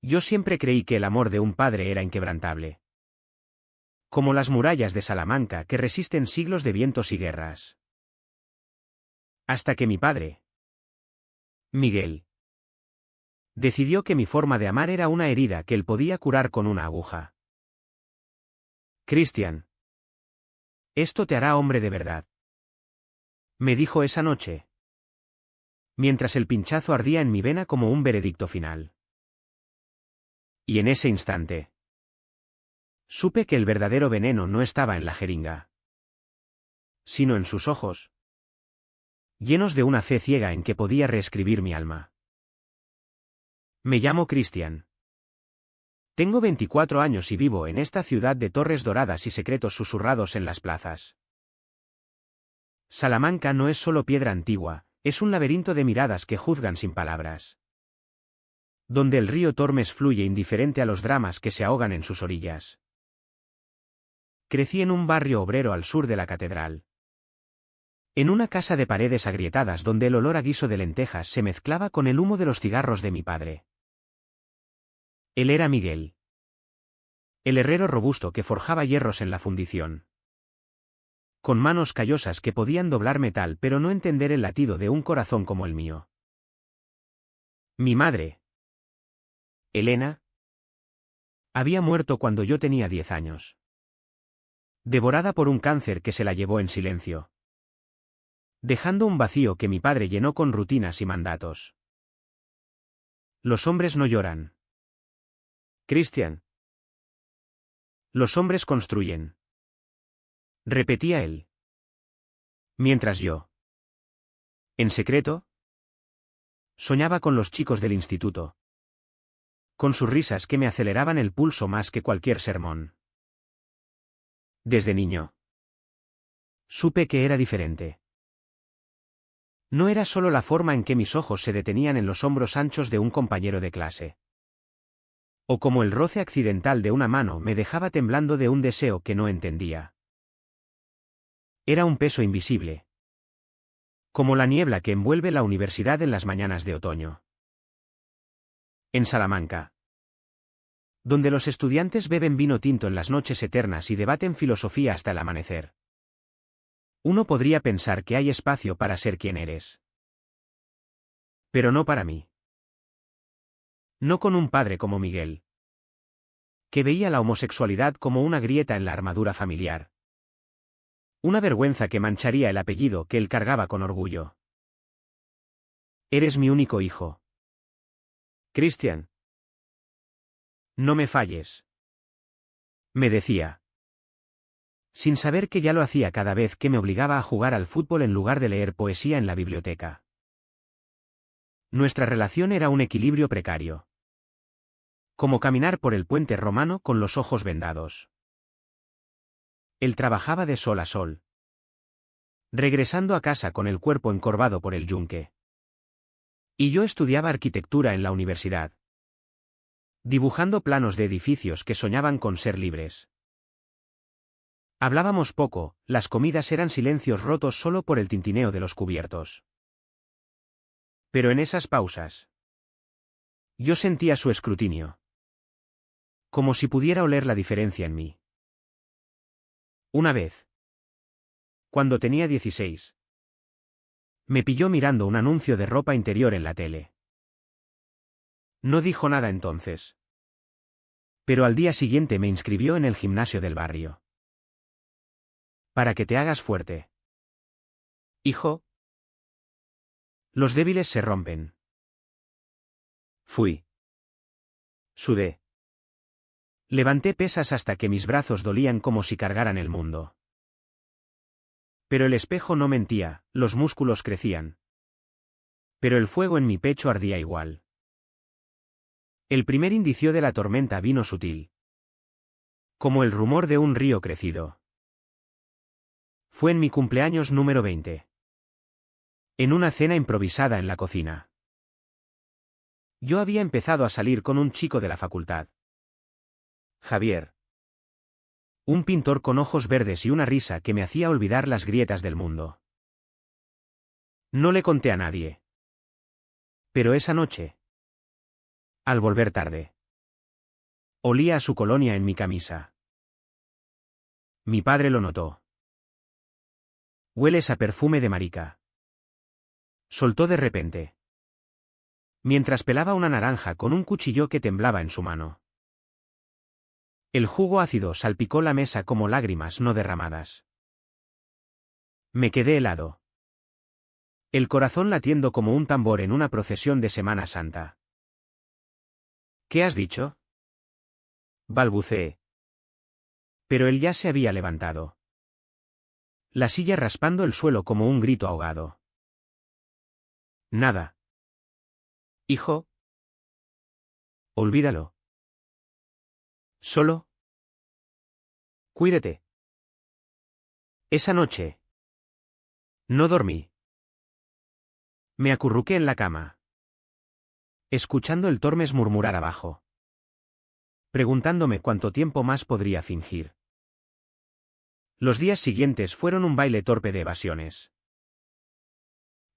Yo siempre creí que el amor de un padre era inquebrantable. Como las murallas de Salamanca que resisten siglos de vientos y guerras. Hasta que mi padre, Miguel, decidió que mi forma de amar era una herida que él podía curar con una aguja. Cristian, esto te hará hombre de verdad, me dijo esa noche, mientras el pinchazo ardía en mi vena como un veredicto final. Y en ese instante, supe que el verdadero veneno no estaba en la jeringa, sino en sus ojos, llenos de una fe ciega en que podía reescribir mi alma. Me llamo Cristian. Tengo 24 años y vivo en esta ciudad de torres doradas y secretos susurrados en las plazas. Salamanca no es solo piedra antigua, es un laberinto de miradas que juzgan sin palabras. Donde el río Tormes fluye indiferente a los dramas que se ahogan en sus orillas. Crecí en un barrio obrero al sur de la catedral. En una casa de paredes agrietadas donde el olor a guiso de lentejas se mezclaba con el humo de los cigarros de mi padre. Él era Miguel. El herrero robusto que forjaba hierros en la fundición. Con manos callosas que podían doblar metal pero no entender el latido de un corazón como el mío. Mi madre, Elena, había muerto cuando yo tenía 10 años. Devorada por un cáncer que se la llevó en silencio. Dejando un vacío que mi padre llenó con rutinas y mandatos. Los hombres no lloran. Cristian. Los hombres construyen. Repetía él. Mientras yo, en secreto, soñaba con los chicos del instituto. Con sus risas que me aceleraban el pulso más que cualquier sermón. Desde niño, supe que era diferente. No era solo la forma en que mis ojos se detenían en los hombros anchos de un compañero de clase. O como el roce accidental de una mano me dejaba temblando de un deseo que no entendía. Era un peso invisible. Como la niebla que envuelve la universidad en las mañanas de otoño. En Salamanca. Donde los estudiantes beben vino tinto en las noches eternas y debaten filosofía hasta el amanecer. Uno podría pensar que hay espacio para ser quien eres. Pero no para mí. No con un padre como Miguel. Que veía la homosexualidad como una grieta en la armadura familiar. Una vergüenza que mancharía el apellido que él cargaba con orgullo. Eres mi único hijo. Cristian. No me falles. Me decía. Sin saber que ya lo hacía cada vez que me obligaba a jugar al fútbol en lugar de leer poesía en la biblioteca. Nuestra relación era un equilibrio precario. Como caminar por el puente romano con los ojos vendados. Él trabajaba de sol a sol. Regresando a casa con el cuerpo encorvado por el yunque. Y yo estudiaba arquitectura en la universidad. Dibujando planos de edificios que soñaban con ser libres. Hablábamos poco, las comidas eran silencios rotos solo por el tintineo de los cubiertos. Pero en esas pausas, yo sentía su escrutinio. Como si pudiera oler la diferencia en mí. Una vez, cuando tenía 16, me pilló mirando un anuncio de ropa interior en la tele. No dijo nada entonces. Pero al día siguiente me inscribió en el gimnasio del barrio. Para que te hagas fuerte. Hijo. Los débiles se rompen. Fui. Sudé. Levanté pesas hasta que mis brazos dolían como si cargaran el mundo. Pero el espejo no mentía, los músculos crecían. Pero el fuego en mi pecho ardía igual. El primer indicio de la tormenta vino sutil. Como el rumor de un río crecido. Fue en mi cumpleaños número 20. En una cena improvisada en la cocina. Yo había empezado a salir con un chico de la facultad. Javier. Un pintor con ojos verdes y una risa que me hacía olvidar las grietas del mundo. No le conté a nadie. Pero esa noche, al volver tarde, Olía a su colonia en mi camisa. Mi padre lo notó. Hueles a perfume de marica. Soltó de repente. Mientras pelaba una naranja con un cuchillo que temblaba en su mano. El jugo ácido salpicó la mesa como lágrimas no derramadas. Me quedé helado. El corazón latiendo como un tambor en una procesión de Semana Santa. ¿Qué has dicho? Balbuceé. Pero él ya se había levantado. La silla raspando el suelo como un grito ahogado. Nada. Hijo. Olvídalo. Solo. Cuídate. Esa noche. No dormí. Me acurruqué en la cama. Escuchando el Tormes murmurar abajo. Preguntándome cuánto tiempo más podría fingir. Los días siguientes fueron un baile torpe de evasiones.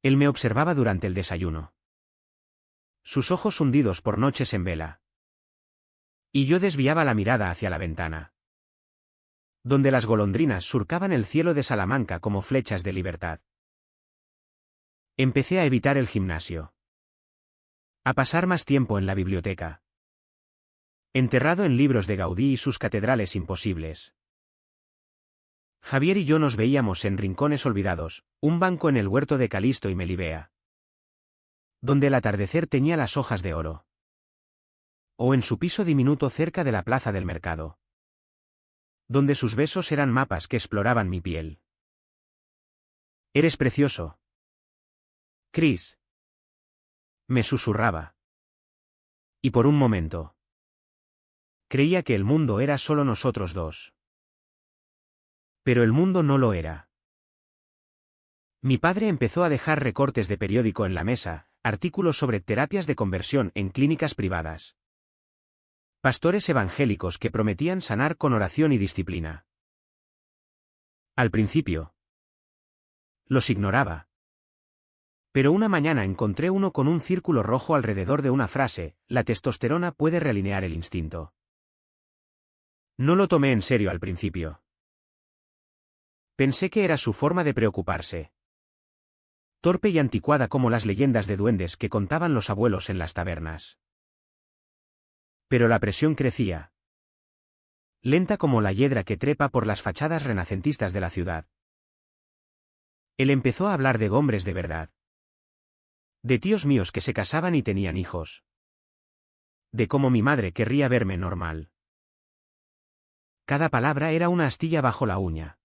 Él me observaba durante el desayuno. Sus ojos hundidos por noches en vela. Y yo desviaba la mirada hacia la ventana. Donde las golondrinas surcaban el cielo de Salamanca como flechas de libertad. Empecé a evitar el gimnasio. A pasar más tiempo en la biblioteca. Enterrado en libros de Gaudí y sus catedrales imposibles. Javier y yo nos veíamos en rincones olvidados, un banco en el huerto de Calisto y Melibea. Donde el atardecer teñía las hojas de oro. O en su piso diminuto cerca de la plaza del mercado. Donde sus besos eran mapas que exploraban mi piel. Eres precioso. Chris. Me susurraba. Y por un momento. Creía que el mundo era solo nosotros dos. Pero el mundo no lo era. Mi padre empezó a dejar recortes de periódico en la mesa, artículos sobre terapias de conversión en clínicas privadas. Pastores evangélicos que prometían sanar con oración y disciplina. Al principio. Los ignoraba. Pero una mañana encontré uno con un círculo rojo alrededor de una frase: la testosterona puede realinear el instinto. No lo tomé en serio al principio. Pensé que era su forma de preocuparse. Torpe y anticuada como las leyendas de duendes que contaban los abuelos en las tabernas. Pero la presión crecía. Lenta como la hiedra que trepa por las fachadas renacentistas de la ciudad. Él empezó a hablar de hombres de verdad. De tíos míos que se casaban y tenían hijos. De cómo mi madre querría verme normal. Cada palabra era una astilla bajo la uña.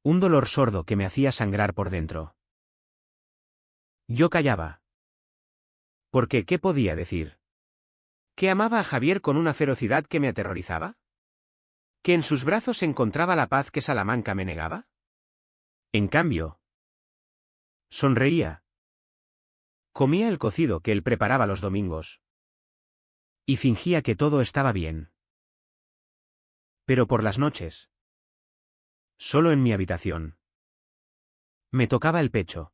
Un dolor sordo que me hacía sangrar por dentro. Yo callaba. Porque, ¿qué podía decir? ¿Que amaba a Javier con una ferocidad que me aterrorizaba? ¿Que en sus brazos encontraba la paz que Salamanca me negaba? En cambio, sonreía. Comía el cocido que él preparaba los domingos. Y fingía que todo estaba bien. Pero por las noches. Solo en mi habitación. Me tocaba el pecho.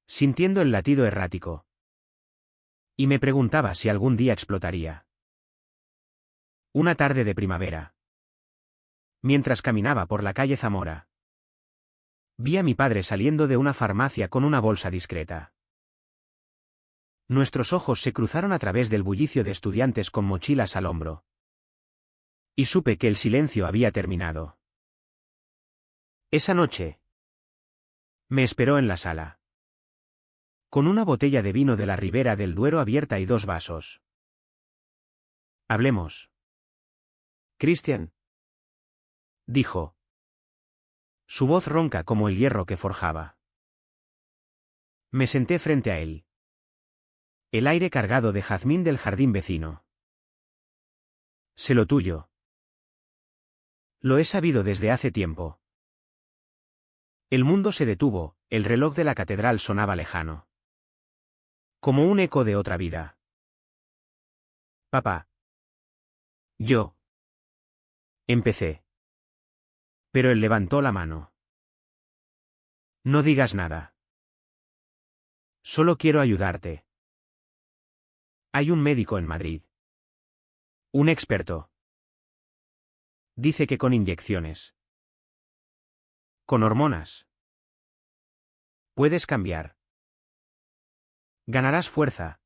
Sintiendo el latido errático. Y me preguntaba si algún día explotaría. Una tarde de primavera. Mientras caminaba por la calle Zamora. Vi a mi padre saliendo de una farmacia con una bolsa discreta. Nuestros ojos se cruzaron a través del bullicio de estudiantes con mochilas al hombro. Y supe que el silencio había terminado. Esa noche. Me esperó en la sala. Con una botella de vino de la Ribera del Duero abierta y 2 vasos. Hablemos. Christian. Dijo. Su voz ronca como el hierro que forjaba. Me senté frente a él. El aire cargado de jazmín del jardín vecino. Sé lo tuyo. Lo he sabido desde hace tiempo. El mundo se detuvo, el reloj de la catedral sonaba lejano. Como un eco de otra vida. Papá. Yo. Empecé. Pero él levantó la mano. No digas nada. Solo quiero ayudarte. Hay un médico en Madrid. Un experto. Dice que con inyecciones. Con hormonas. Puedes cambiar. Ganarás fuerza.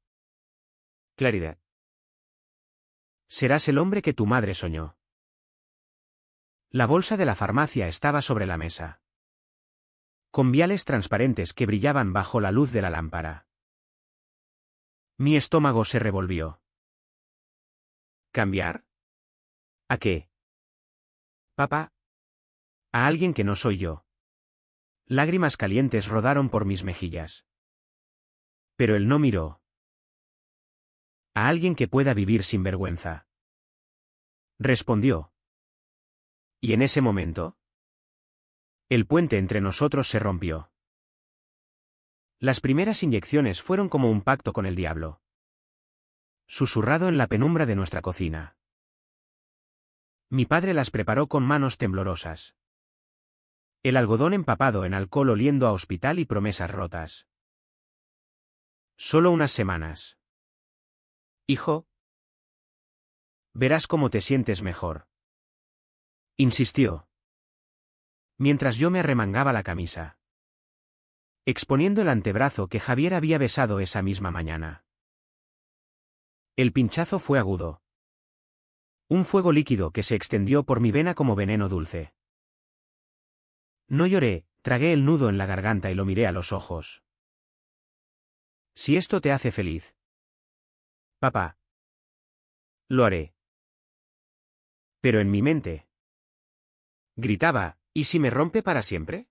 Claridad. Serás el hombre que tu madre soñó. La bolsa de la farmacia estaba sobre la mesa, con viales transparentes que brillaban bajo la luz de la lámpara. Mi estómago se revolvió. ¿Cambiar? ¿A qué? Papá. A alguien que no soy yo. Lágrimas calientes rodaron por mis mejillas. Pero él no miró. A alguien que pueda vivir sin vergüenza. Respondió. Y en ese momento, el puente entre nosotros se rompió. Las primeras inyecciones fueron como un pacto con el diablo. Susurrado en la penumbra de nuestra cocina. Mi padre las preparó con manos temblorosas. El algodón empapado en alcohol oliendo a hospital y promesas rotas. Solo unas semanas. Hijo. Verás cómo te sientes mejor. Insistió. Mientras yo me arremangaba la camisa, exponiendo el antebrazo que Javier había besado esa misma mañana. El pinchazo fue agudo. Un fuego líquido que se extendió por mi vena como veneno dulce. No lloré, tragué el nudo en la garganta y lo miré a los ojos. Si esto te hace feliz. Papá. Lo haré. Pero en mi mente. Gritaba, ¿y si me rompe para siempre?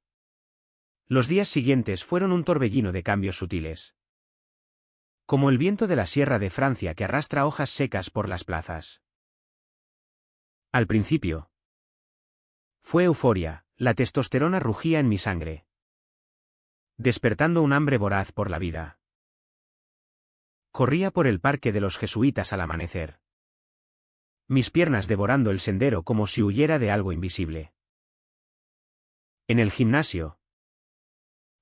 Los días siguientes fueron un torbellino de cambios sutiles. Como el viento de la sierra de Francia que arrastra hojas secas por las plazas. Al principio. Fue euforia, la testosterona rugía en mi sangre. Despertando un hambre voraz por la vida. Corría por el parque de los jesuitas al amanecer. Mis piernas devorando el sendero como si huyera de algo invisible. En el gimnasio.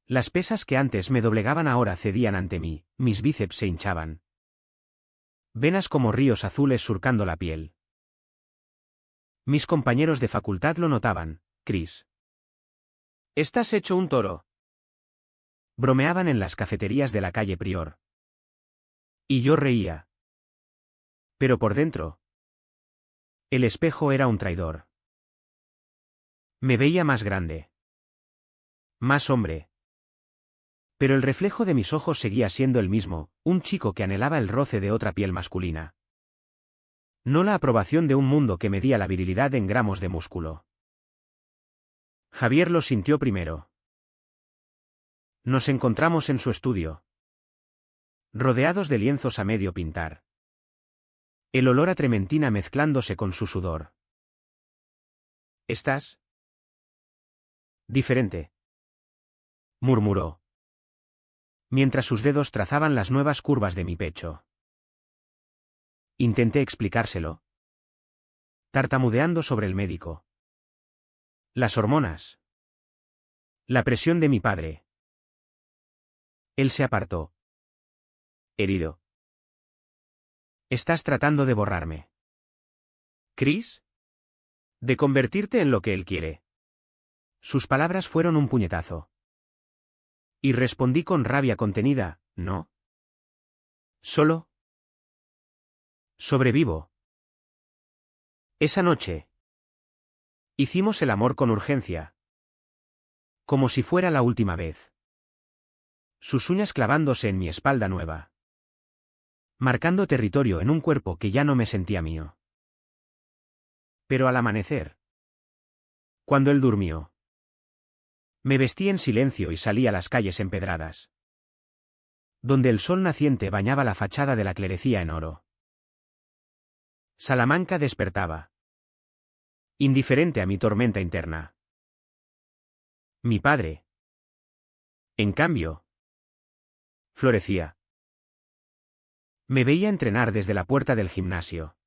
Las pesas que antes me doblegaban ahora cedían ante mí, mis bíceps se hinchaban. Venas como ríos azules surcando la piel. Mis compañeros de facultad lo notaban, Chris. Estás hecho un toro. Bromeaban en las cafeterías de la calle Prior. Y yo reía. Pero por dentro. El espejo era un traidor. Me veía más grande. Más hombre. Pero el reflejo de mis ojos seguía siendo el mismo, un chico que anhelaba el roce de otra piel masculina. No la aprobación de un mundo que medía la virilidad en gramos de músculo. Javier lo sintió primero. Nos encontramos en su estudio. Rodeados de lienzos a medio pintar. El olor a trementina mezclándose con su sudor. ¿Estás? Diferente. Murmuró. Mientras sus dedos trazaban las nuevas curvas de mi pecho. Intenté explicárselo. Tartamudeando sobre el médico. Las hormonas. La presión de mi padre. Él se apartó. Herido. Estás tratando de borrarme. ¿Chris? De convertirte en lo que él quiere. Sus palabras fueron un puñetazo. Y respondí con rabia contenida, no. Solo. Sobrevivo. Esa noche. Hicimos el amor con urgencia. Como si fuera la última vez. Sus uñas clavándose en mi espalda nueva. Marcando territorio en un cuerpo que ya no me sentía mío. Pero al amanecer. Cuando él durmió. Me vestí en silencio y salí a las calles empedradas. Donde el sol naciente bañaba la fachada de la clerecía en oro. Salamanca despertaba. Indiferente a mi tormenta interna. Mi padre. En cambio. Florecía. Me veía entrenar desde la puerta del gimnasio.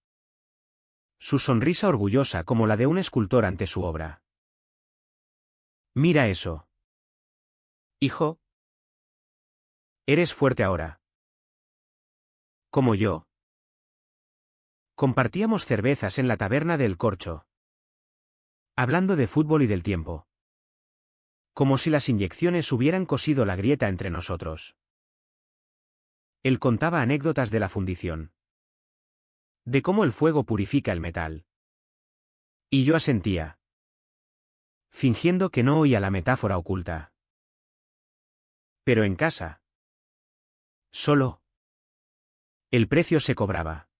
Su sonrisa orgullosa como la de un escultor ante su obra. Mira eso. Hijo. Eres fuerte ahora. Como yo. Compartíamos cervezas en la taberna del Corcho, hablando de fútbol y del tiempo. Como si las inyecciones hubieran cosido la grieta entre nosotros. Él contaba anécdotas de la fundición. De cómo el fuego purifica el metal. Y yo asentía. Fingiendo que no oía la metáfora oculta. Pero en casa. Solo. El precio se cobraba.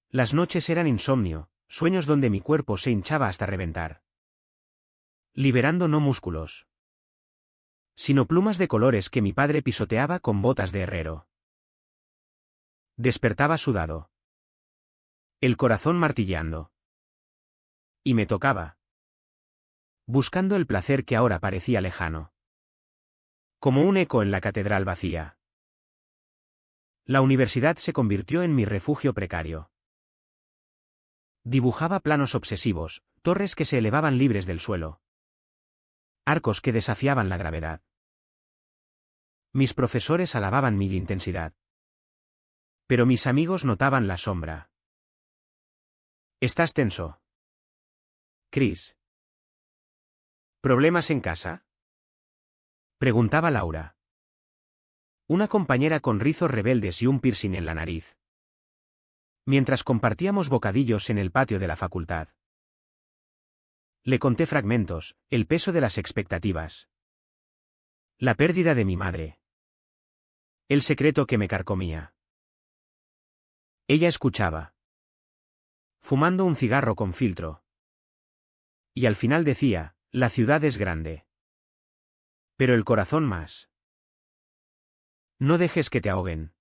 Las noches eran insomnio, sueños donde mi cuerpo se hinchaba hasta reventar. Liberando no músculos, sino plumas de colores que mi padre pisoteaba con botas de herrero. Despertaba sudado. El corazón martilleando. Y me tocaba. Buscando el placer que ahora parecía lejano. Como un eco en la catedral vacía. La universidad se convirtió en mi refugio precario. Dibujaba planos obsesivos, torres que se elevaban libres del suelo. Arcos que desafiaban la gravedad. Mis profesores alababan mi intensidad. Pero mis amigos notaban la sombra. ¿Estás tenso, Chris? ¿Problemas en casa? Preguntaba Laura. Una compañera con rizos rebeldes y un piercing en la nariz. Mientras compartíamos bocadillos en el patio de la facultad. Le conté fragmentos, el peso de las expectativas. La pérdida de mi madre. El secreto que me carcomía. Ella escuchaba. Fumando un cigarro con filtro. Y al final decía, la ciudad es grande. Pero el corazón más. No dejes que te ahoguen.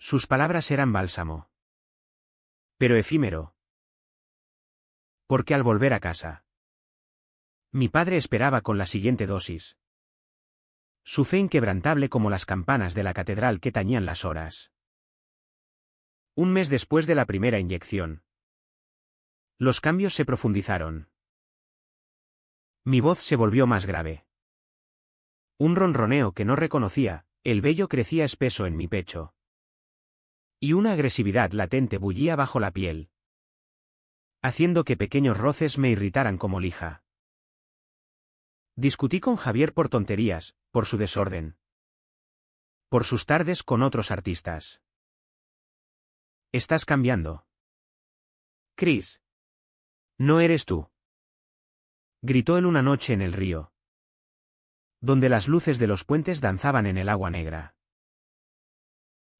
Sus palabras eran bálsamo. Pero efímero. Porque al volver a casa. Mi padre esperaba con la siguiente dosis. Su fe inquebrantable como las campanas de la catedral que tañían las horas. Un mes después de la primera inyección. Los cambios se profundizaron. Mi voz se volvió más grave. Un ronroneo que no reconocía, el vello crecía espeso en mi pecho. Y una agresividad latente bullía bajo la piel. Haciendo que pequeños roces me irritaran como lija. Discutí con Javier por tonterías, por su desorden. Por sus tardes con otros artistas. Estás cambiando. Chris. No eres tú. Gritó él una noche en el río. Donde las luces de los puentes danzaban en el agua negra.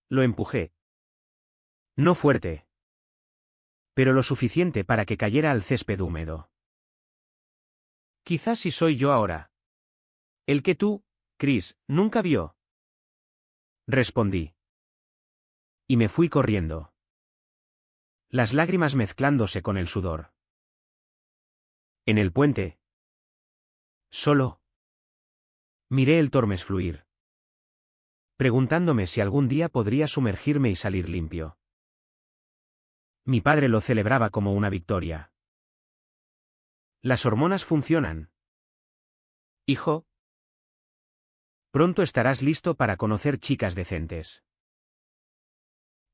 Lo empujé. No fuerte. Pero lo suficiente para que cayera al césped húmedo. Quizás si soy yo ahora. El que tú, Chris, nunca vio. Respondí. Y me fui corriendo. Las lágrimas mezclándose con el sudor. En el puente. Solo. Miré el Tormes fluir. Preguntándome si algún día podría sumergirme y salir limpio. Mi padre lo celebraba como una victoria. Las hormonas funcionan. Hijo. Pronto estarás listo para conocer chicas decentes.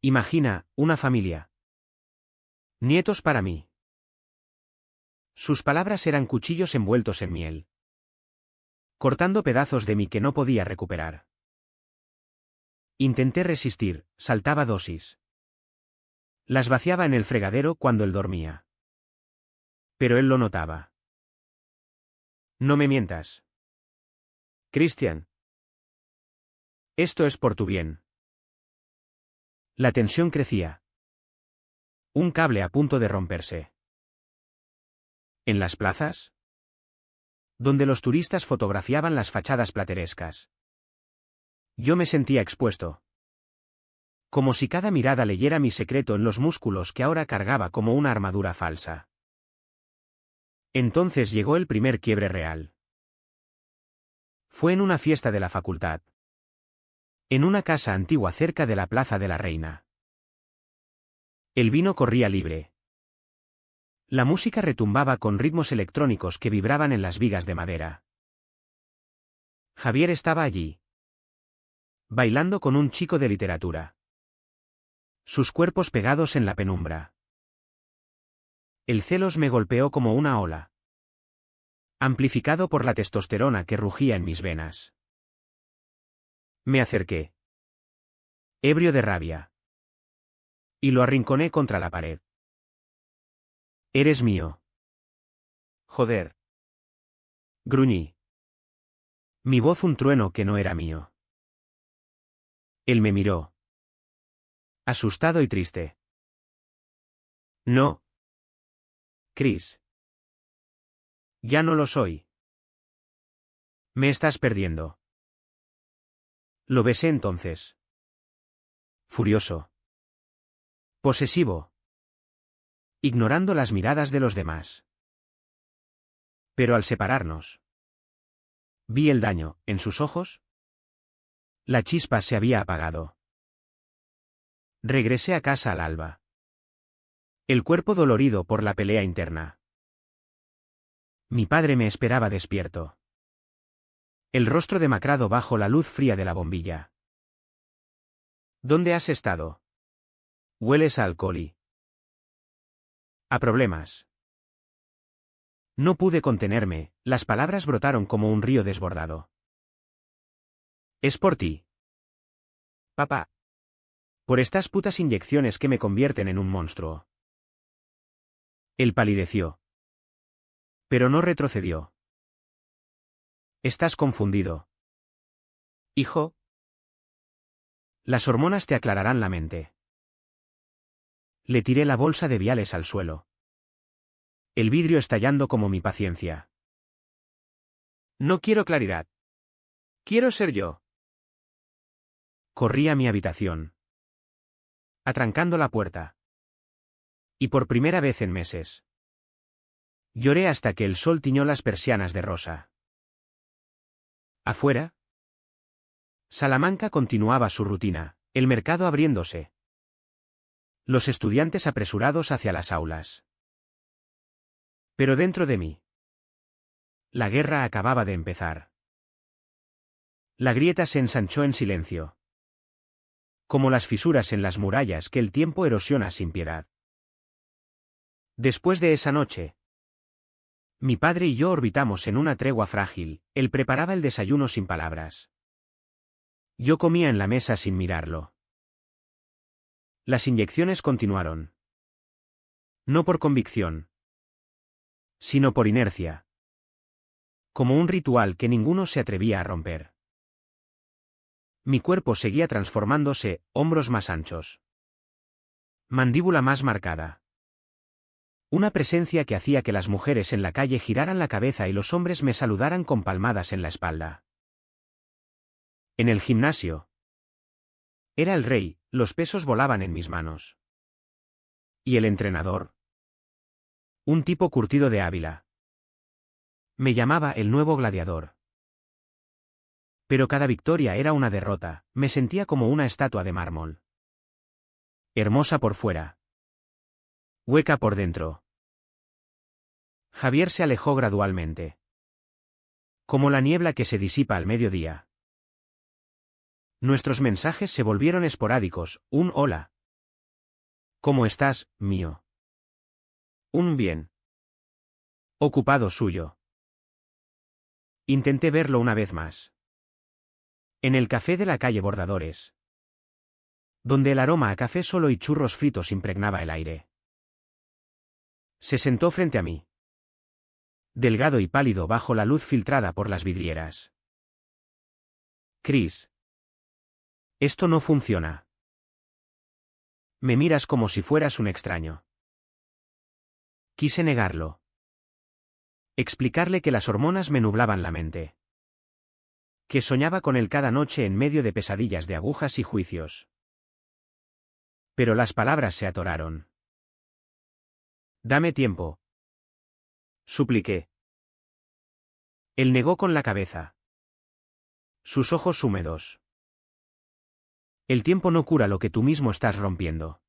Imagina, una familia. Nietos para mí. Sus palabras eran cuchillos envueltos en miel. Cortando pedazos de mí que no podía recuperar. Intenté resistir, saltaba dosis. Las vaciaba en el fregadero cuando él dormía. Pero él lo notaba. No me mientas. Christian. Esto es por tu bien. La tensión crecía. Un cable a punto de romperse. ¿En las plazas? Donde los turistas fotografiaban las fachadas platerescas. Yo me sentía expuesto. Como si cada mirada leyera mi secreto en los músculos que ahora cargaba como una armadura falsa. Entonces llegó el primer quiebre real. Fue en una fiesta de la facultad. En una casa antigua cerca de la Plaza de la Reina. El vino corría libre. La música retumbaba con ritmos electrónicos que vibraban en las vigas de madera. Javier estaba allí. Bailando con un chico de literatura. Sus cuerpos pegados en la penumbra. El celos me golpeó como una ola, amplificado por la testosterona que rugía en mis venas. Me acerqué, ebrio de rabia, y lo arrinconé contra la pared. Eres mío. Joder. Gruñí. Mi voz un trueno que no era mío. Él me miró, asustado y triste. No. Chris. Ya no lo soy. Me estás perdiendo. Lo besé entonces. Furioso. Posesivo. Ignorando las miradas de los demás. Pero al separarnos, vi el daño en sus ojos. La chispa se había apagado. Regresé a casa al alba. El cuerpo dolorido por la pelea interna. Mi padre me esperaba despierto. El rostro demacrado bajo la luz fría de la bombilla. ¿Dónde has estado? Hueles a alcohol y a problemas. No pude contenerme, las palabras brotaron como un río desbordado. Es por ti. Papá. Por estas putas inyecciones que me convierten en un monstruo. Él palideció. Pero no retrocedió. Estás confundido. Hijo. Las hormonas te aclararán la mente. Le tiré la bolsa de viales al suelo. El vidrio estallando como mi paciencia. No quiero claridad. Quiero ser yo. Corrí a mi habitación, atrancando la puerta. Y por primera vez en meses, lloré hasta que el sol tiñó las persianas de rosa. Afuera, Salamanca continuaba su rutina, el mercado abriéndose. Los estudiantes apresurados hacia las aulas. Pero dentro de mí, la guerra acababa de empezar. La grieta se ensanchó en silencio, como las fisuras en las murallas que el tiempo erosiona sin piedad. Después de esa noche, mi padre y yo orbitamos en una tregua frágil, él preparaba el desayuno sin palabras. Yo comía en la mesa sin mirarlo. Las inyecciones continuaron. No por convicción, sino por inercia. Como un ritual que ninguno se atrevía a romper. Mi cuerpo seguía transformándose, hombros más anchos. Mandíbula más marcada. Una presencia que hacía que las mujeres en la calle giraran la cabeza y los hombres me saludaran con palmadas en la espalda. En el gimnasio. Era el rey, los pesos volaban en mis manos. ¿Y el entrenador? Un tipo curtido de Ávila. Me llamaba el nuevo gladiador. Pero cada victoria era una derrota, me sentía como una estatua de mármol. Hermosa por fuera. Hueca por dentro. Javier se alejó gradualmente. Como la niebla que se disipa al mediodía. Nuestros mensajes se volvieron esporádicos, un hola. ¿Cómo estás, mío? Un bien. Ocupado suyo. Intenté verlo una vez más. En el café de la calle Bordadores. Donde el aroma a café solo y churros fritos impregnaba el aire. Se sentó frente a mí. Delgado y pálido bajo la luz filtrada por las vidrieras. Chris. Esto no funciona. Me miras como si fueras un extraño. Quise negarlo. Explicarle que las hormonas me nublaban la mente. Que soñaba con él cada noche en medio de pesadillas de agujas y juicios. Pero las palabras se atoraron. Dame tiempo. Supliqué. Él negó con la cabeza. Sus ojos húmedos. El tiempo no cura lo que tú mismo estás rompiendo.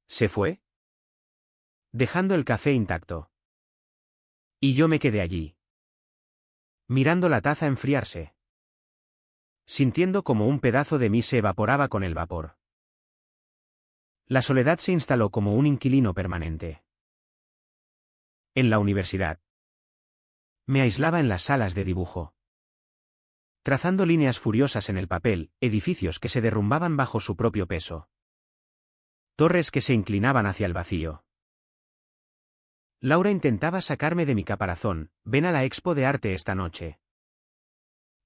¿Se fue? Dejando el café intacto. Y yo me quedé allí. Mirando la taza enfriarse. Sintiendo como un pedazo de mí se evaporaba con el vapor. La soledad se instaló como un inquilino permanente. En la universidad. Me aislaba en las salas de dibujo, trazando líneas furiosas en el papel, edificios que se derrumbaban bajo su propio peso. Torres que se inclinaban hacia el vacío. Laura intentaba sacarme de mi caparazón. Ven a la expo de arte esta noche.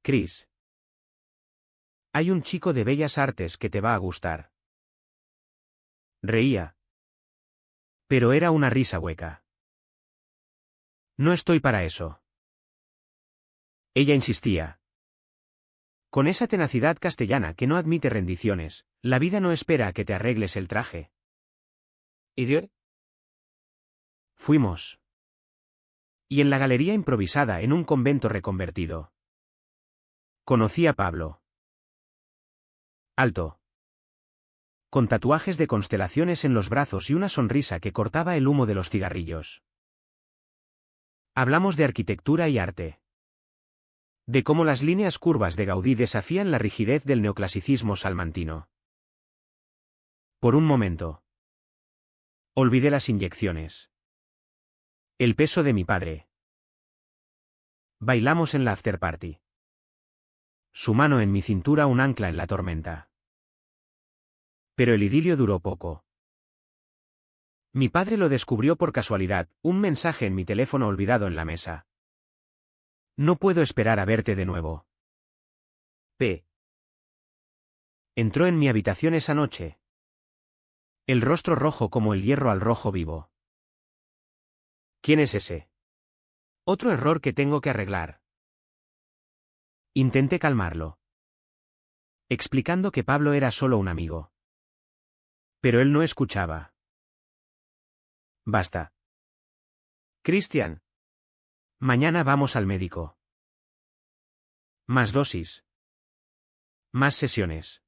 Chris. Hay un chico de bellas artes que te va a gustar. Reía. Pero era una risa hueca. No estoy para eso. Ella insistía. Con esa tenacidad castellana que no admite rendiciones, la vida no espera a que te arregles el traje. ¿Idiot? Fuimos. Y en la galería improvisada en un convento reconvertido. Conocí a Pablo. Alto. Con tatuajes de constelaciones en los brazos y una sonrisa que cortaba el humo de los cigarrillos. Hablamos de arquitectura y arte. De cómo las líneas curvas de Gaudí desafían la rigidez del neoclasicismo salmantino. Por un momento. Olvidé las inyecciones. El peso de mi padre. Bailamos en la afterparty. Su mano en mi cintura, un ancla en la tormenta. Pero el idilio duró poco. Mi padre lo descubrió por casualidad, un mensaje en mi teléfono olvidado en la mesa. No puedo esperar a verte de nuevo. P. Entró en mi habitación esa noche. El rostro rojo como el hierro al rojo vivo. ¿Quién es ese? Otro error que tengo que arreglar. Intenté calmarlo, explicando que Pablo era solo un amigo. Pero él no escuchaba. Basta. Christian. Mañana vamos al médico. Más dosis. Más sesiones.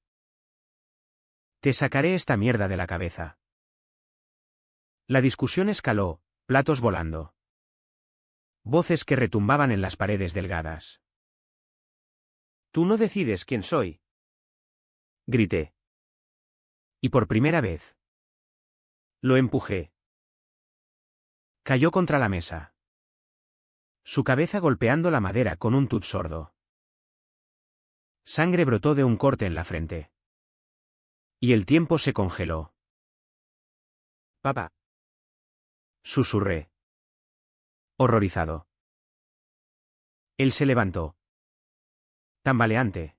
Te sacaré esta mierda de la cabeza. La discusión escaló, platos volando. Voces que retumbaban en las paredes delgadas. Tú no decides quién soy. Grité. Y por primera vez. Lo empujé. Cayó contra la mesa. Su cabeza golpeando la madera con un tut sordo. Sangre brotó de un corte en la frente. Y el tiempo se congeló. Papá. Susurré. Horrorizado. Él se levantó. Tambaleante.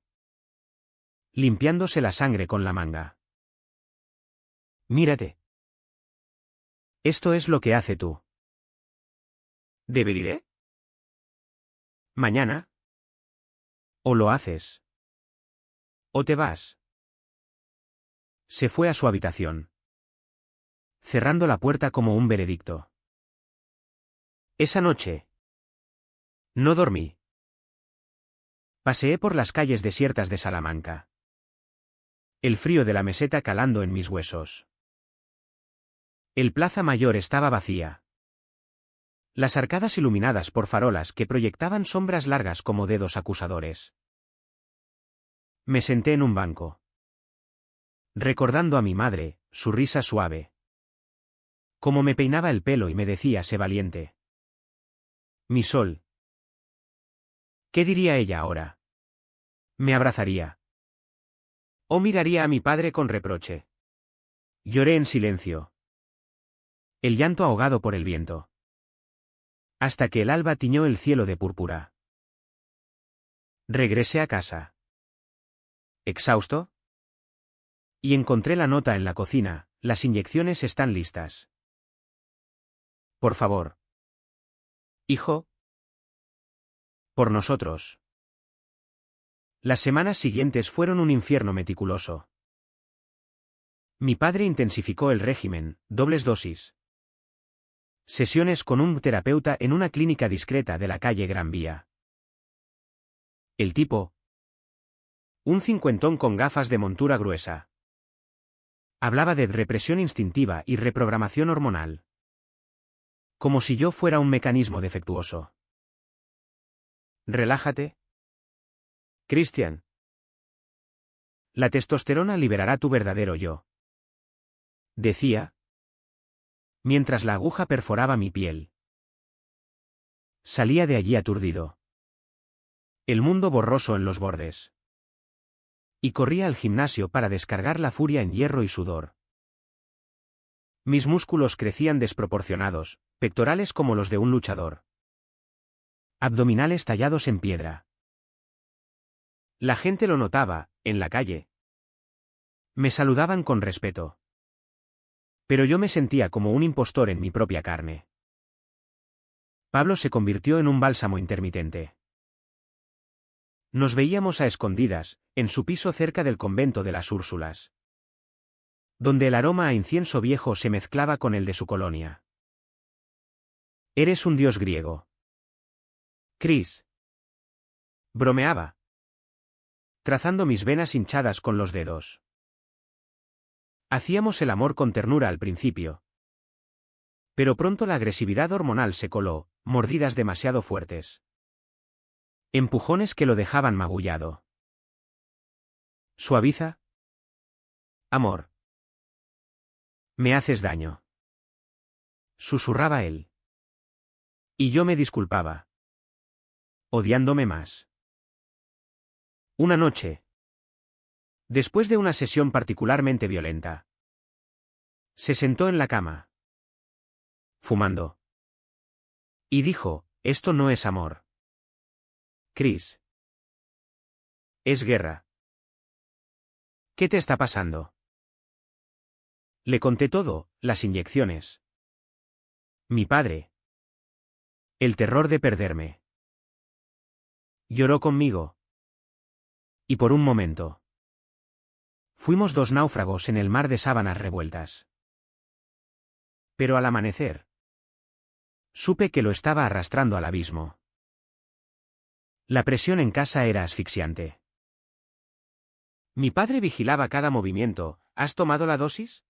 Limpiándose la sangre con la manga. Mírate. Esto es lo que hace tú. ¿Deberiré? ¿Mañana? ¿O lo haces? ¿O te vas? Se fue a su habitación, cerrando la puerta como un veredicto. Esa noche. No dormí. Paseé por las calles desiertas de Salamanca. El frío de la meseta calando en mis huesos. El Plaza Mayor estaba vacía. Las arcadas iluminadas por farolas que proyectaban sombras largas como dedos acusadores. Me senté en un banco. Recordando a mi madre, su risa suave. Cómo me peinaba el pelo y me decía: sé valiente. Mi sol. ¿Qué diría ella ahora? Me abrazaría. O miraría a mi padre con reproche. Lloré en silencio. El llanto ahogado por el viento. Hasta que el alba tiñó el cielo de púrpura. Regresé a casa. ¿Exhausto? Y encontré la nota en la cocina: las inyecciones están listas. Por favor. Hijo. Por nosotros. Las semanas siguientes fueron un infierno meticuloso. Mi padre intensificó el régimen, dobles dosis. Sesiones con un terapeuta en una clínica discreta de la calle Gran Vía. El tipo. Un cincuentón con gafas de montura gruesa. Hablaba de represión instintiva y reprogramación hormonal. Como si yo fuera un mecanismo defectuoso. Relájate. Christian. La testosterona liberará tu verdadero yo. decía, mientras la aguja perforaba mi piel. Salía de allí aturdido. El mundo borroso en los bordes. Y corría al gimnasio para descargar la furia en hierro y sudor. Mis músculos crecían desproporcionados, pectorales como los de un luchador. Abdominales tallados en piedra. La gente lo notaba, en la calle. Me saludaban con respeto. Pero yo me sentía como un impostor en mi propia carne. Pablo se convirtió en un bálsamo intermitente. Nos veíamos a escondidas, en su piso cerca del convento de las Úrsulas, donde el aroma a incienso viejo se mezclaba con el de su colonia. Eres un dios griego. Chris. Bromeaba, trazando mis venas hinchadas con los dedos. Hacíamos el amor con ternura al principio. Pero pronto la agresividad hormonal se coló, mordidas demasiado fuertes. Empujones que lo dejaban magullado. Suaviza. Amor. Me haces daño. Susurraba él. Y yo me disculpaba. Odiándome más. Una noche. Después de una sesión particularmente violenta. Se sentó en la cama. Fumando. Y dijo, esto no es amor. Chris. Es guerra. ¿Qué te está pasando? Le conté todo, las inyecciones. Mi padre. El terror de perderme. Lloró conmigo. Y por un momento. Fuimos dos náufragos en el mar de sábanas revueltas. Pero al amanecer. Supe que lo estaba arrastrando al abismo. La presión en casa era asfixiante. Mi padre vigilaba cada movimiento. ¿Has tomado la dosis?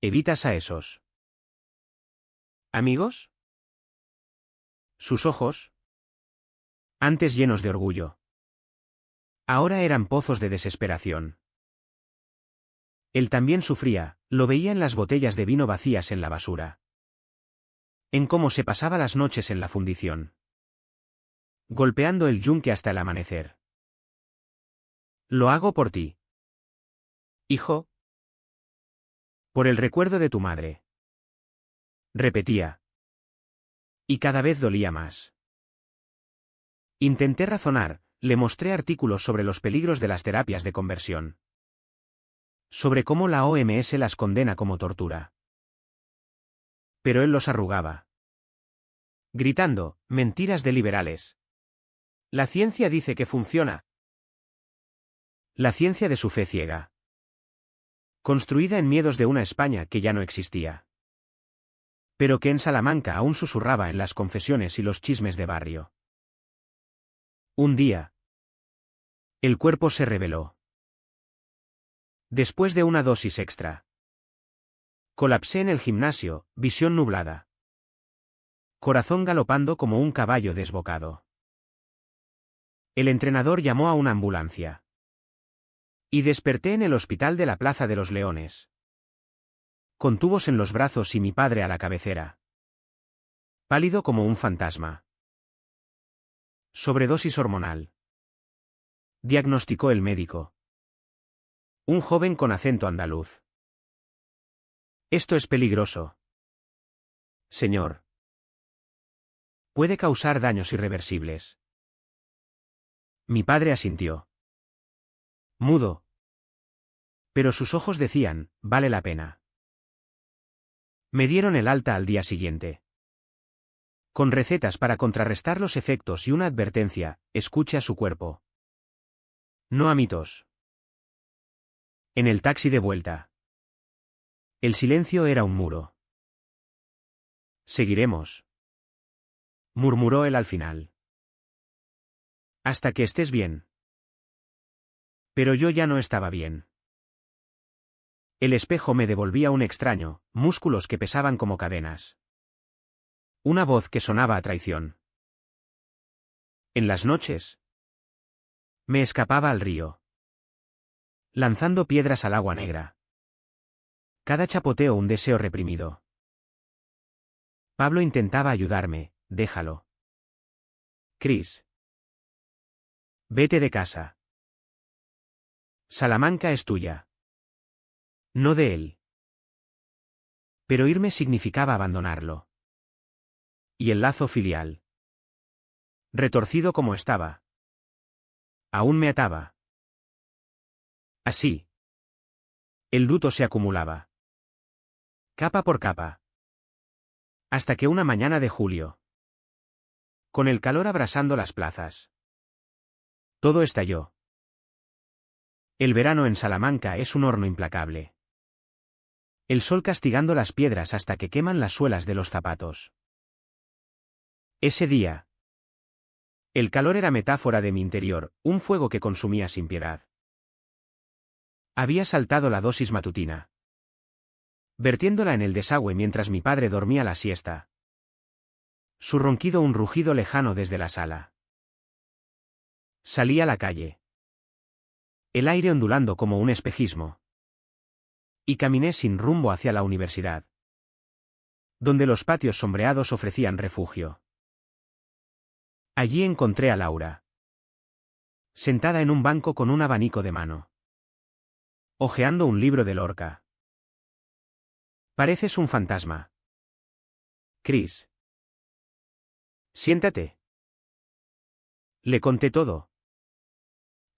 Evitas a esos. ¿Amigos? Sus ojos, antes llenos de orgullo, ahora eran pozos de desesperación. Él también sufría, lo veía en las botellas de vino vacías en la basura. En cómo se pasaba las noches en la fundición. Golpeando el yunque hasta el amanecer. Lo hago por ti. Hijo. Por el recuerdo de tu madre. Repetía. Y cada vez dolía más. Intenté razonar, le mostré artículos sobre los peligros de las terapias de conversión. Sobre cómo la OMS las condena como tortura. Pero él los arrugaba. Gritando, mentiras de liberales. La ciencia dice que funciona. La ciencia de su fe ciega. Construida en miedos de una España que ya no existía. Pero que en Salamanca aún susurraba en las confesiones y los chismes de barrio. Un día. El cuerpo se rebeló. Después de una dosis extra. Colapsé en el gimnasio, visión nublada. Corazón galopando como un caballo desbocado. El entrenador llamó a una ambulancia. Y desperté en el hospital de la Plaza de los Leones. Con tubos en los brazos y mi padre a la cabecera. Pálido como un fantasma. Sobredosis hormonal. Diagnosticó el médico. Un joven con acento andaluz. Esto es peligroso. Señor. Puede causar daños irreversibles. Mi padre asintió. Mudo. Pero sus ojos decían, vale la pena. Me dieron el alta al día siguiente. Con recetas para contrarrestar los efectos y una advertencia, escuche a su cuerpo. No a mitos. En el taxi de vuelta. El silencio era un muro. Seguiremos. Murmuró él al final. Hasta que estés bien. Pero yo ya no estaba bien. El espejo me devolvía un extraño, músculos que pesaban como cadenas. Una voz que sonaba a traición. En las noches. Me escapaba al río. Lanzando piedras al agua negra. Cada chapoteo un deseo reprimido. Pablo intentaba ayudarme, déjalo. Chris. Vete de casa. Salamanca es tuya. No de él. Pero irme significaba abandonarlo. Y el lazo filial. Retorcido como estaba. Aún me ataba. Así. El luto se acumulaba. Capa por capa. Hasta que una mañana de julio. Con el calor abrasando las plazas. Todo estalló. El verano en Salamanca es un horno implacable. El sol castigando las piedras hasta que queman las suelas de los zapatos. Ese día. El calor era metáfora de mi interior, un fuego que consumía sin piedad. Había saltado la dosis matutina. Vertiéndola en el desagüe mientras mi padre dormía la siesta. Su ronquido un rugido lejano desde la sala. Salí a la calle. El aire ondulando como un espejismo. Y caminé sin rumbo hacia la universidad. Donde los patios sombreados ofrecían refugio. Allí encontré a Laura. Sentada en un banco con un abanico de mano. Hojeando un libro de Lorca. Pareces un fantasma. Chris. Siéntate. Le conté todo.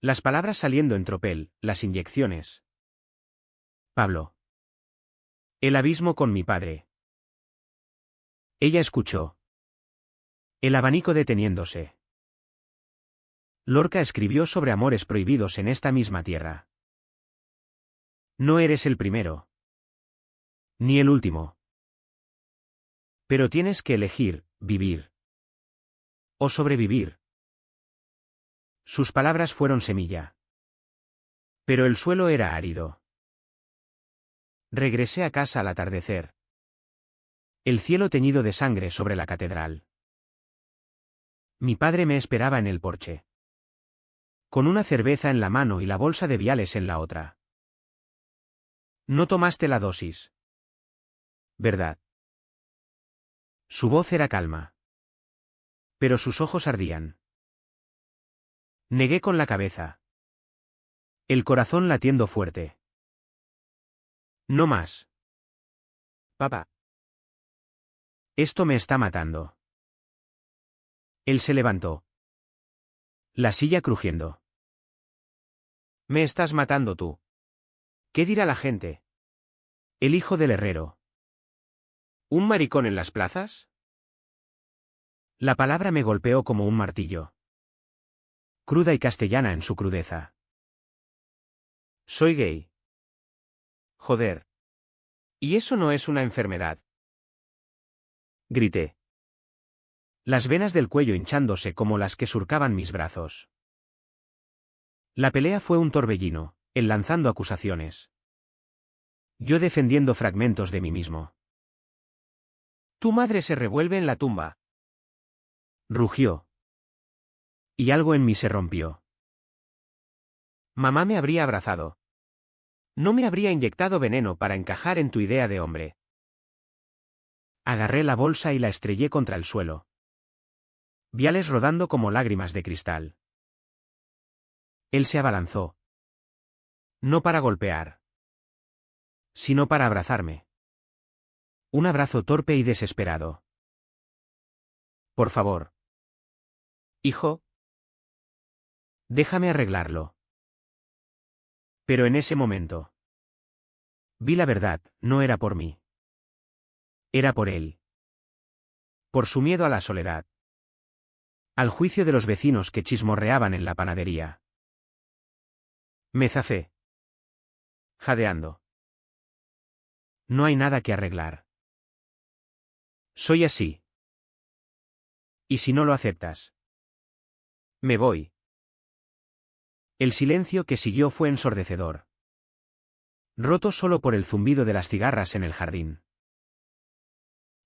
Las palabras saliendo en tropel, las inyecciones. Pablo. El abismo con mi padre. Ella escuchó. El abanico deteniéndose. Lorca escribió sobre amores prohibidos en esta misma tierra. No eres el primero. Ni el último. Pero tienes que elegir, vivir. O sobrevivir. Sus palabras fueron semilla. Pero el suelo era árido. Regresé a casa al atardecer. El cielo teñido de sangre sobre la catedral. Mi padre me esperaba en el porche. Con una cerveza en la mano y la bolsa de viales en la otra. No tomaste la dosis. ¿Verdad? Su voz era calma. Pero sus ojos ardían. Negué con la cabeza. El corazón latiendo fuerte. No más. Papá. Esto me está matando. Él se levantó. La silla crujiendo. Me estás matando tú. ¿Qué dirá la gente? El hijo del herrero. ¿Un maricón en las plazas? La palabra me golpeó como un martillo. Cruda y castellana en su crudeza. Soy gay. Joder. ¿Y eso no es una enfermedad? Grité. Las venas del cuello hinchándose como las que surcaban mis brazos. La pelea fue un torbellino, él lanzando acusaciones. Yo defendiendo fragmentos de mí mismo. Tu madre se revuelve en la tumba. Rugió. Y algo en mí se rompió. Mamá me habría abrazado. No me habría inyectado veneno para encajar en tu idea de hombre. Agarré la bolsa y la estrellé contra el suelo. Viales rodando como lágrimas de cristal. Él se abalanzó. No para golpear. Sino para abrazarme. Un abrazo torpe y desesperado. Por favor. Hijo. Déjame arreglarlo. Pero en ese momento. Vi la verdad, no era por mí. Era por él. Por su miedo a la soledad. Al juicio de los vecinos que chismorreaban en la panadería. Me zafé. Jadeando. No hay nada que arreglar. Soy así. ¿Y si no lo aceptas? Me voy. El silencio que siguió fue ensordecedor. Roto solo por el zumbido de las cigarras en el jardín.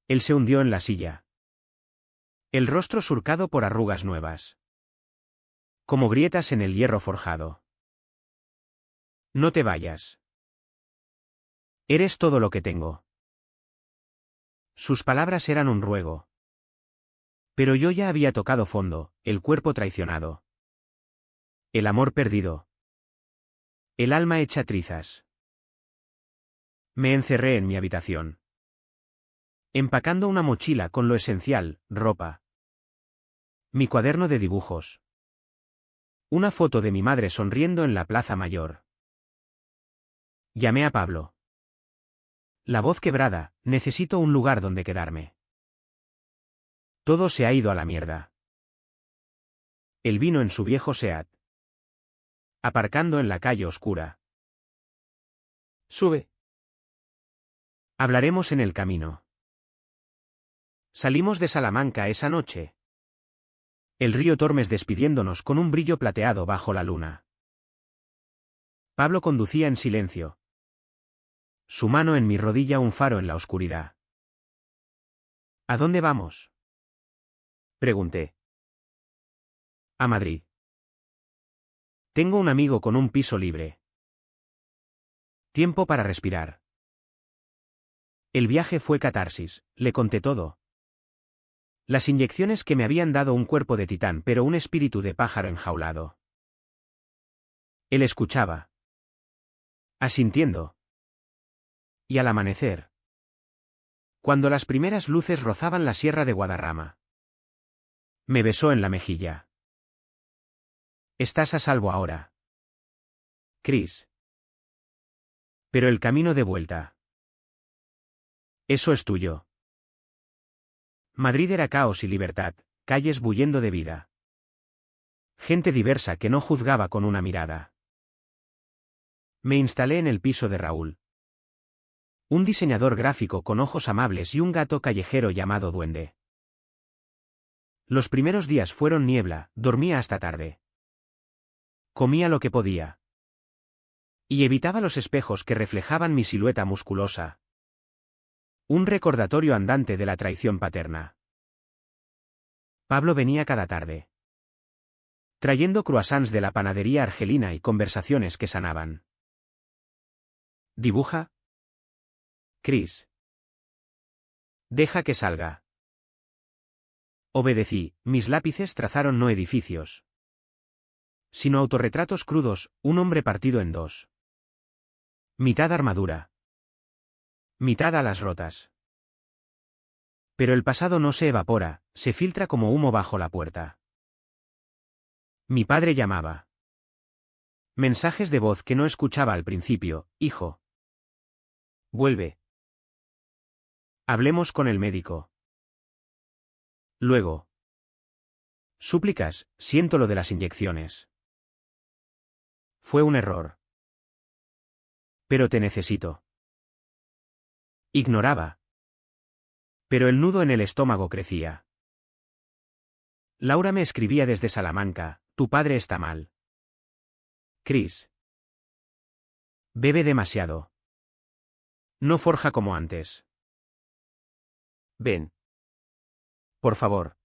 Él se hundió en la silla. El rostro surcado por arrugas nuevas. Como grietas en el hierro forjado. No te vayas. Eres todo lo que tengo. Sus palabras eran un ruego. Pero yo ya había tocado fondo, el cuerpo traicionado. El amor perdido. El alma hecha trizas. Me encerré en mi habitación. Empacando una mochila con lo esencial, ropa. Mi cuaderno de dibujos. Una foto de mi madre sonriendo en la plaza mayor. Llamé a Pablo. La voz quebrada, necesito un lugar donde quedarme. Todo se ha ido a la mierda. Él vino en su viejo Seat. Aparcando en la calle oscura. Sube. Hablaremos en el camino. Salimos de Salamanca esa noche. El río Tormes despidiéndonos con un brillo plateado bajo la luna. Pablo conducía en silencio. Su mano en mi rodilla, un faro en la oscuridad. ¿A dónde vamos? Pregunté. A Madrid. Tengo un amigo con un piso libre. Tiempo para respirar. El viaje fue catarsis, le conté todo. Las inyecciones que me habían dado un cuerpo de titán pero un espíritu de pájaro enjaulado. Él escuchaba. Asintiendo. Y al amanecer. Cuando las primeras luces rozaban la sierra de Guadarrama. Me besó en la mejilla. Estás a salvo ahora. Chris. Pero el camino de vuelta. Eso es tuyo. Madrid era caos y libertad, calles bulliendo de vida. Gente diversa que no juzgaba con una mirada. Me instalé en el piso de Raúl. Un diseñador gráfico con ojos amables y un gato callejero llamado Duende. Los primeros días fueron niebla, dormía hasta tarde. Comía lo que podía. Y evitaba los espejos que reflejaban mi silueta musculosa. Un recordatorio andante de la traición paterna. Pablo venía cada tarde. Trayendo croissants de la panadería argelina y conversaciones que sanaban. ¿Dibuja? Chris. Deja que salga. Obedecí, mis lápices trazaron no edificios, sino autorretratos crudos, un hombre partido en dos. Mitad armadura. Mitad alas rotas. Pero el pasado no se evapora, se filtra como humo bajo la puerta. Mi padre llamaba. Mensajes de voz que no escuchaba al principio, hijo. Vuelve. Hablemos con el médico. Luego. Súplicas, siento lo de las inyecciones. Fue un error. Pero te necesito. Ignoraba. Pero el nudo en el estómago crecía. Laura me escribía desde Salamanca, tu padre está mal. Chris. Bebe demasiado. No forja como antes. Ven. Por favor.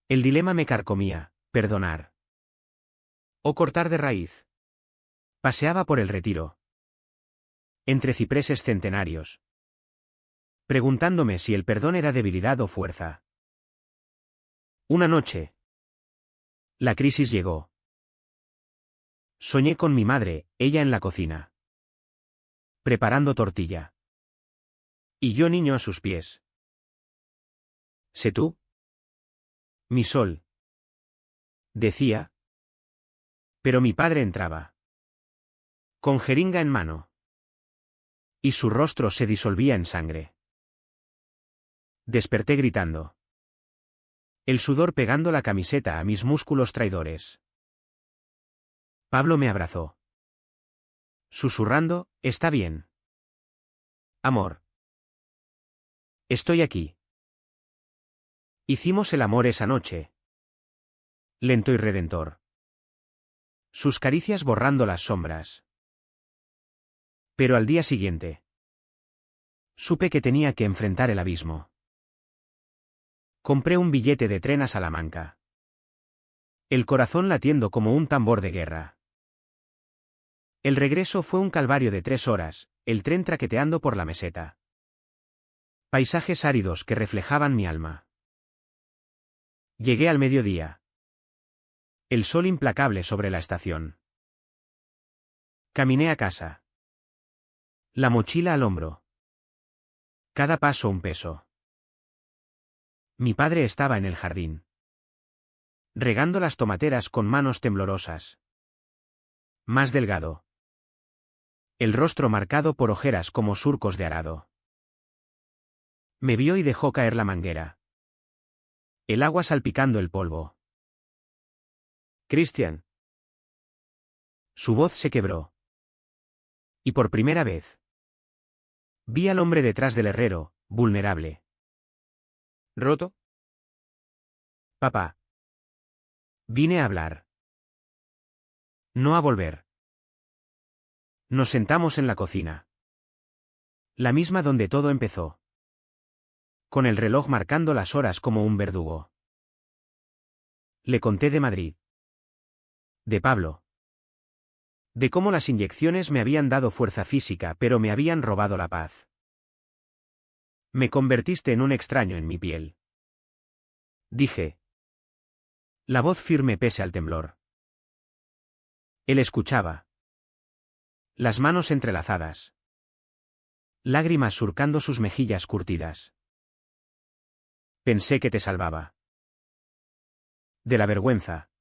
El dilema me carcomía, perdonar. O cortar de raíz. Paseaba por el Retiro. Entre cipreses centenarios. Preguntándome si el perdón era debilidad o fuerza. Una noche. La crisis llegó. Soñé con mi madre, ella en la cocina. Preparando tortilla. Y yo niño a sus pies. ¿Sé tú? Mi sol. Decía. Pero mi padre entraba. Con jeringa en mano. Y su rostro se disolvía en sangre. Desperté gritando. El sudor pegando la camiseta a mis músculos traidores. Pablo me abrazó. Susurrando, está bien. Amor. Estoy aquí. Hicimos el amor esa noche. Lento y redentor. Sus caricias borrando las sombras. Pero al día siguiente. Supe que tenía que enfrentar el abismo. Compré un billete de tren a Salamanca. El corazón latiendo como un tambor de guerra. El regreso fue un calvario de 3 horas, el tren traqueteando por la meseta. Paisajes áridos que reflejaban mi alma. Llegué al mediodía. El sol implacable sobre la estación. Caminé a casa. La mochila al hombro. Cada paso un peso. Mi padre estaba en el jardín, regando las tomateras con manos temblorosas. Más delgado. El rostro marcado por ojeras como surcos de arado. Me vio y dejó caer la manguera. El agua salpicando el polvo. Christian. Su voz se quebró. Y por primera vez vi al hombre detrás del herrero, vulnerable. ¿Roto? Papá. Vine a hablar. No a volver. Nos sentamos en la cocina. La misma donde todo empezó. Con el reloj marcando las horas como un verdugo. Le conté de Madrid. De Pablo. De cómo las inyecciones me habían dado fuerza física pero me habían robado la paz. Me convertiste en un extraño en mi piel. Dije. La voz firme pese al temblor. Él escuchaba. Las manos entrelazadas. Lágrimas surcando sus mejillas curtidas. Pensé que te salvaba. De la vergüenza.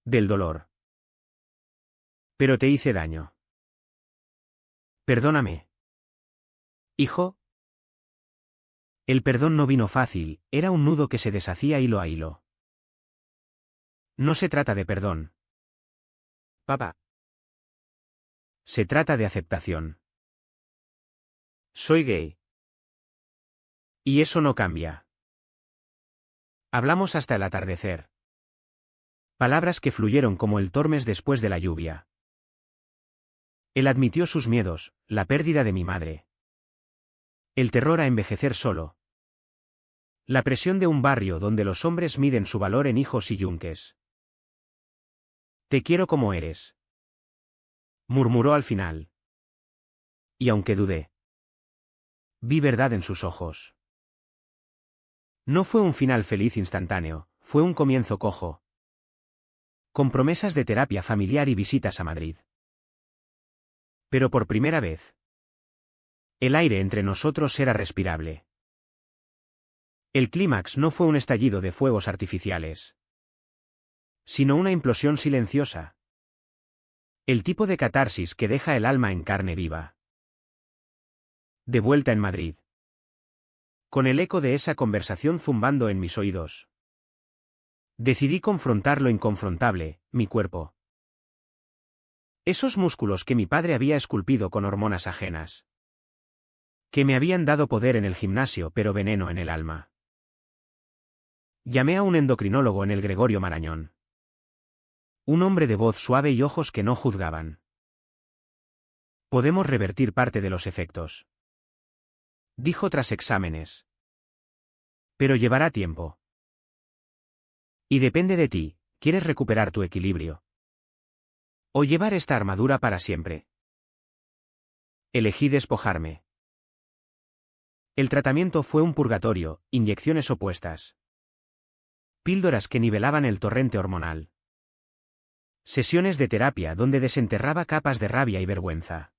Del dolor. Pero te hice daño. Perdóname. Hijo. El perdón no vino fácil, era un nudo que se deshacía hilo a hilo. No se trata de perdón. Papá. Se trata de aceptación. Soy gay. Y eso no cambia. Hablamos hasta el atardecer. Palabras que fluyeron como el Tormes después de la lluvia. Él admitió sus miedos, la pérdida de mi madre. El terror a envejecer solo. La presión de un barrio donde los hombres miden su valor en hijos y yunques. Te quiero como eres. Murmuró al final. Y aunque dudé, vi verdad en sus ojos. No fue un final feliz instantáneo, fue un comienzo cojo. Con promesas de terapia familiar y visitas a Madrid. Pero por primera vez, el aire entre nosotros era respirable. El clímax no fue un estallido de fuegos artificiales, sino una implosión silenciosa. El tipo de catarsis que deja el alma en carne viva. De vuelta en Madrid. Con el eco de esa conversación zumbando en mis oídos. Decidí confrontar lo inconfrontable, mi cuerpo. Esos músculos que mi padre había esculpido con hormonas ajenas. Que me habían dado poder en el gimnasio pero veneno en el alma. Llamé a un endocrinólogo en el Gregorio Marañón. Un hombre de voz suave y ojos que no juzgaban. Podemos revertir parte de los efectos. Dijo tras exámenes. Pero llevará tiempo. Y depende de ti, ¿quieres recuperar tu equilibrio? ¿O llevar esta armadura para siempre? Elegí despojarme. El tratamiento fue un purgatorio, inyecciones opuestas. Píldoras que nivelaban el torrente hormonal. Sesiones de terapia donde desenterraba capas de rabia y vergüenza.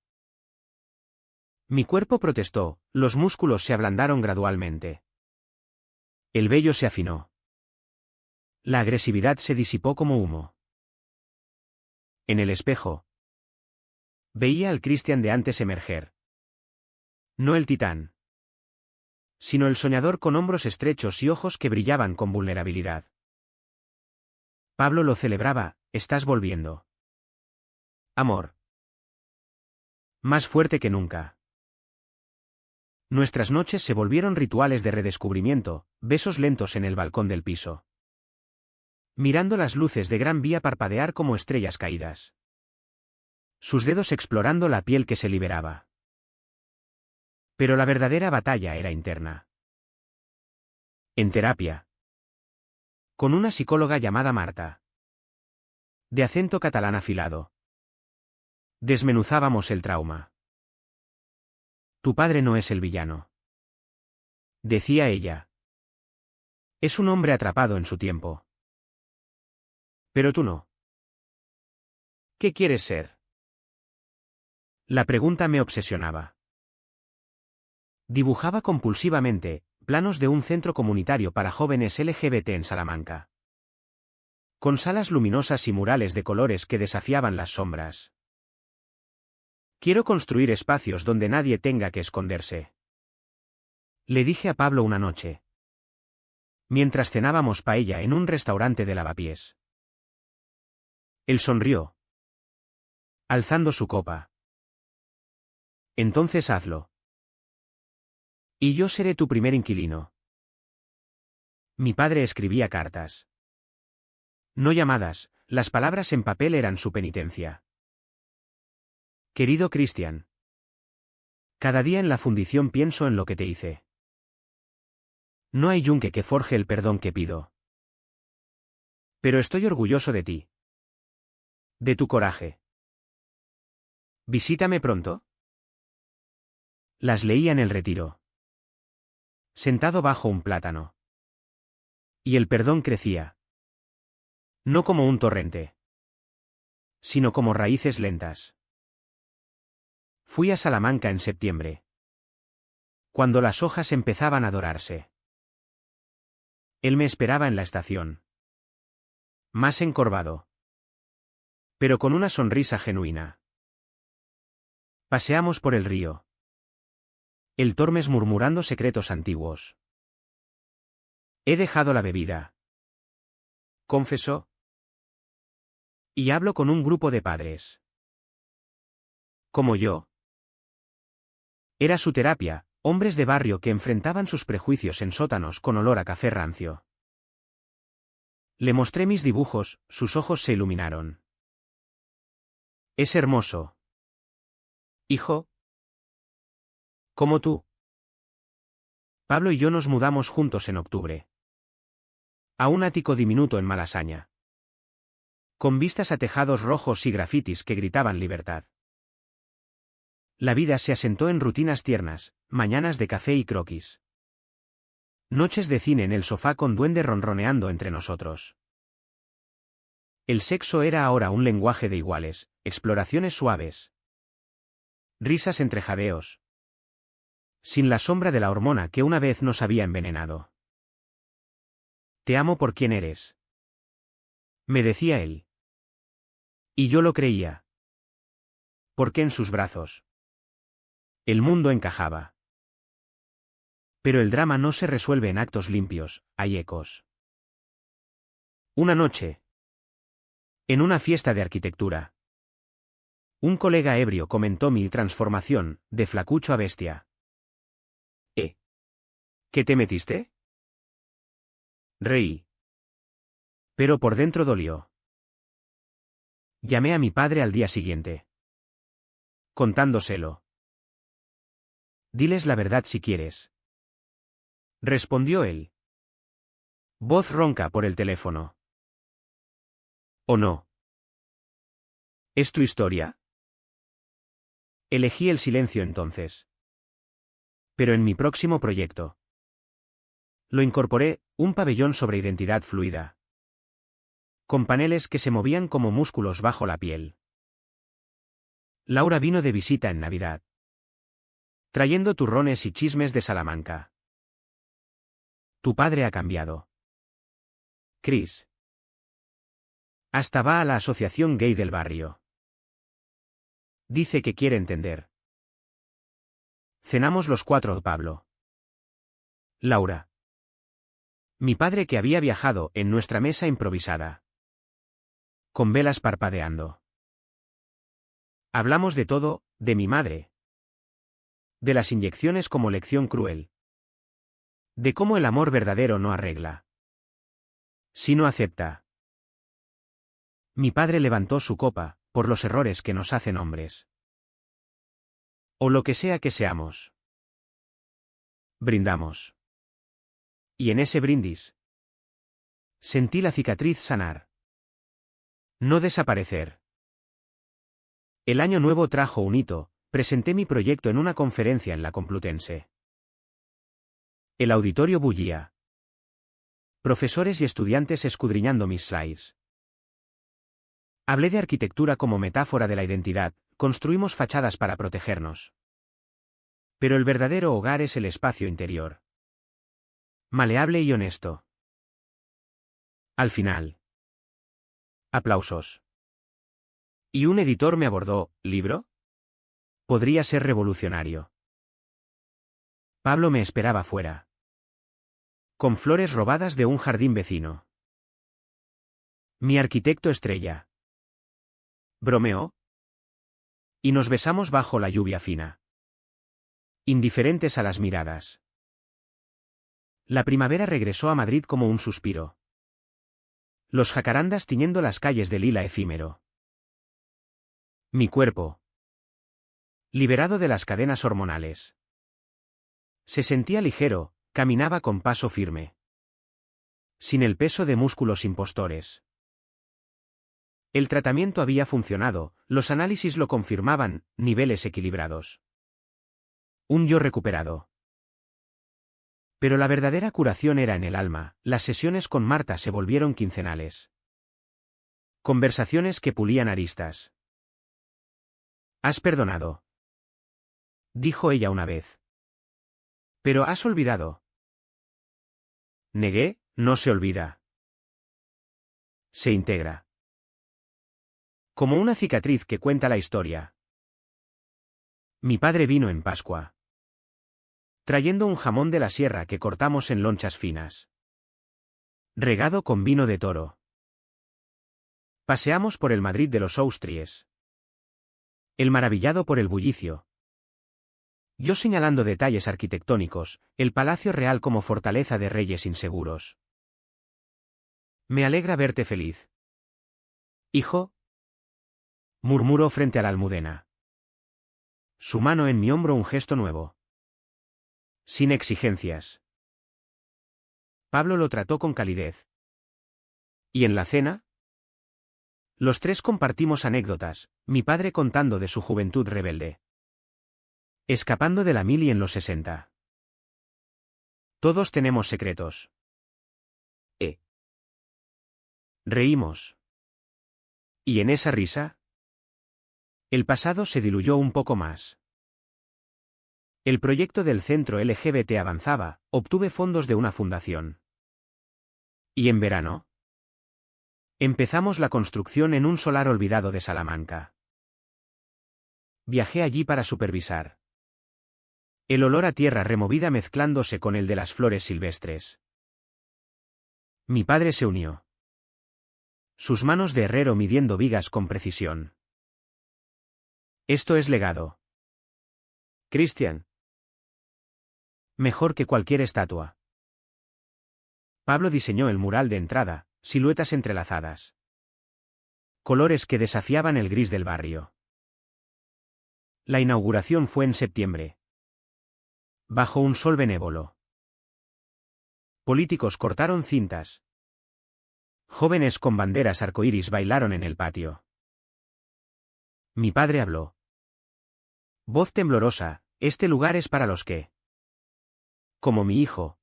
Mi cuerpo protestó, los músculos se ablandaron gradualmente. El vello se afinó. La agresividad se disipó como humo. En el espejo, veía al Christian de antes emerger. No el titán, sino el soñador con hombros estrechos y ojos que brillaban con vulnerabilidad. Pablo lo celebraba, estás volviendo. Amor. Más fuerte que nunca. Nuestras noches se volvieron rituales de redescubrimiento, besos lentos en el balcón del piso. Mirando las luces de Gran Vía parpadear como estrellas caídas. Sus dedos explorando la piel que se liberaba. Pero la verdadera batalla era interna. En terapia. Con una psicóloga llamada Marta. De acento catalán afilado. Desmenuzábamos el trauma. Tu padre no es el villano, decía ella. Es un hombre atrapado en su tiempo. Pero tú no. ¿Qué quieres ser? La pregunta me obsesionaba. Dibujaba compulsivamente planos de un centro comunitario para jóvenes LGBT en Salamanca, con salas luminosas y murales de colores que desafiaban las sombras. Quiero construir espacios donde nadie tenga que esconderse, le dije a Pablo una noche, mientras cenábamos paella en un restaurante de Lavapiés. Él sonrió, alzando su copa. Entonces hazlo. Y yo seré tu primer inquilino. Mi padre escribía cartas. No llamadas, las palabras en papel eran su penitencia. Querido Cristian. Cada día en la fundición pienso en lo que te hice. No hay yunque que forje el perdón que pido. Pero estoy orgulloso de ti. De tu coraje. Visítame pronto. Las leía en el retiro, sentado bajo un plátano. Y el perdón crecía. No como un torrente, sino como raíces lentas. Fui a Salamanca en septiembre, cuando las hojas empezaban a dorarse. Él me esperaba en la estación, más encorvado, pero con una sonrisa genuina. Paseamos por el río. El Tormes murmurando secretos antiguos. He dejado la bebida, confesó. Y hablo con un grupo de padres. Como yo. Era su terapia, hombres de barrio que enfrentaban sus prejuicios en sótanos con olor a café rancio. Le mostré mis dibujos, sus ojos se iluminaron. Es hermoso. Hijo. Como tú. Pablo y yo nos mudamos juntos en octubre. A un ático diminuto en Malasaña, con vistas a tejados rojos y grafitis que gritaban libertad. La vida se asentó en rutinas tiernas, mañanas de café y croquis. Noches de cine en el sofá con duende ronroneando entre nosotros. El sexo era ahora un lenguaje de iguales, exploraciones suaves. Risas entre jadeos. Sin la sombra de la hormona que una vez nos había envenenado. Te amo por quien eres, me decía él. Y yo lo creía. Porque en sus brazos el mundo encajaba. Pero el drama no se resuelve en actos limpios, hay ecos. Una noche, en una fiesta de arquitectura, un colega ebrio comentó mi transformación, de flacucho a bestia. ¿Qué te metiste? Reí. Pero por dentro dolió. Llamé a mi padre al día siguiente, contándoselo. Diles la verdad si quieres, respondió él. Voz ronca por el teléfono. ¿O no? ¿Es tu historia? Elegí el silencio entonces. Pero en mi próximo proyecto lo incorporé, un pabellón sobre identidad fluida, con paneles que se movían como músculos bajo la piel. Laura vino de visita en Navidad, trayendo turrones y chismes de Salamanca. Tu padre ha cambiado, Chris. Hasta va a la asociación gay del barrio. Dice que quiere entender. Cenamos los cuatro, Pablo, Laura, mi padre que había viajado en nuestra mesa improvisada, con velas parpadeando. Hablamos de todo, de mi madre, de las inyecciones como lección cruel, de cómo el amor verdadero no arregla, si no acepta. Mi padre levantó su copa, por los errores que nos hacen hombres. O lo que sea que seamos. Brindamos. Y en ese brindis sentí la cicatriz sanar. No desaparecer. El año nuevo trajo un hito, Presenté mi proyecto en una conferencia en la Complutense. El auditorio bullía. Profesores y estudiantes escudriñando mis slides. Hablé de arquitectura como metáfora de la identidad, construimos fachadas para protegernos. Pero el verdadero hogar es el espacio interior. Maleable y honesto. Al final. Aplausos. Y un editor me abordó, ¿libro? Podría ser revolucionario. Pablo me esperaba fuera. Con flores robadas de un jardín vecino. Mi arquitecto estrella. Bromeó. Y nos besamos bajo la lluvia fina. Indiferentes a las miradas. La primavera regresó a Madrid como un suspiro. Los jacarandas tiñendo las calles de lila efímero. Mi cuerpo. Liberado de las cadenas hormonales. Se sentía ligero, caminaba con paso firme. Sin el peso de músculos impostores. El tratamiento había funcionado, los análisis lo confirmaban, niveles equilibrados. Un yo recuperado. Pero la verdadera curación era en el alma, las sesiones con Marta se volvieron quincenales. Conversaciones que pulían aristas. ¿Has perdonado? Dijo ella una vez. Pero has olvidado. Negué, no se olvida. Se integra. Como una cicatriz que cuenta la historia. Mi padre vino en Pascua. Trayendo un jamón de la sierra que cortamos en lonchas finas. Regado con vino de toro. Paseamos por el Madrid de los Austries. El maravillado por el bullicio. Yo señalando detalles arquitectónicos, el Palacio Real como fortaleza de reyes inseguros. Me alegra verte feliz. Hijo, murmuró frente a la almudena. Su mano en mi hombro, un gesto nuevo. Sin exigencias. Pablo lo trató con calidez. ¿Y en la cena? Los tres compartimos anécdotas, mi padre contando de su juventud rebelde. Escapando de la mili en los 60. Todos tenemos secretos. Reímos. ¿Y en esa risa? El pasado se diluyó un poco más. El proyecto del centro LGBT avanzaba, obtuve fondos de una fundación. ¿Y en verano? Empezamos la construcción en un solar olvidado de Salamanca. Viajé allí para supervisar. El olor a tierra removida mezclándose con el de las flores silvestres. Mi padre se unió. Sus manos de herrero midiendo vigas con precisión. Esto es legado. Cristian. Mejor que cualquier estatua. Pablo diseñó el mural de entrada, siluetas entrelazadas. Colores que desafiaban el gris del barrio. La inauguración fue en septiembre. Bajo un sol benévolo. Políticos cortaron cintas. Jóvenes con banderas arcoíris bailaron en el patio. Mi padre habló. Voz temblorosa, este lugar es para los que, como mi hijo,